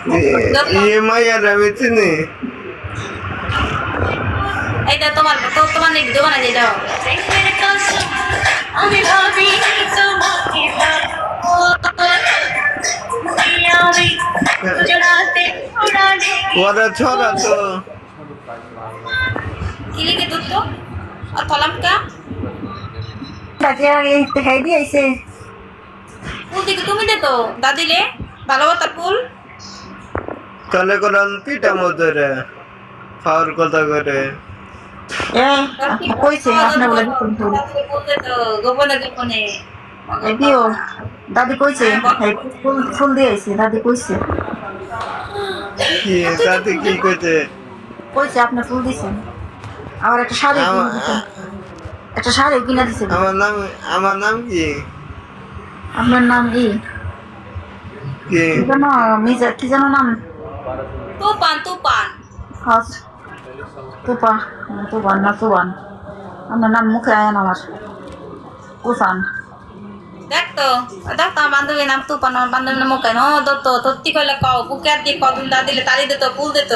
EMI আর আমি চিনি এইটা তোমার তো তোমার নিয়ে ভিডিও বানাই দাও আমি ভাবি তোমাকে ওরা ছড়া তো কি লিখে দুধ তো আর থলাম কা তাকে আগে দেখাই দিয়েছে ফুল দিকে তুমি দে তো দাদিলে ভালোবাসার ফুল তাহলে করেন পিঠা মধ্যে ফাওয়ার কথা করে কইছে আপনার বলে ফুল বলতে তো গোপনে গোপনে দিও দাদি কইছে ফুল ফুল দিয়েছে দাদি কইছে কি তাতে কি কইতে কইছে আপনি ফুল দিছেন আবার একটা শাড়ি কিনে দিছেন একটা শাড়ি কিনে দিছেন আমার নাম কি আপনার নাম কি কি জানো মিজা কি জানো নাম তুপান তুপান হাস তুপা তুবান না তুবান আমার নাম মুখে আয় না আমার তুফান দেখ তো আমার বান্ধবীর নাম তুপান আমার বান্ধবীর নাম কেন দত্ত তত্তি কইলে কও বুকে আর দিয়ে কদিন দা দিলে তালি দিত ফুল দিত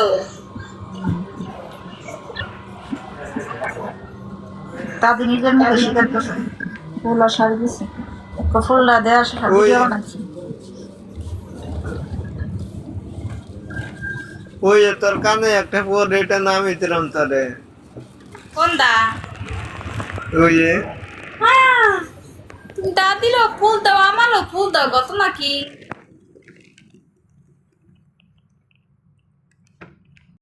দাদি নিজের মুখে স্বীকার করছে ফুল আর শাড়ি দিছে ফুলটা দেওয়ার সাথে ভিডিও বানাচ্ছি ওই তোর কানে একটা পর এটা নাম দিলাম তারে কোন দা ওই তুমি দা দিল ফুল দাও আমারও ফুল দাও গত নাকি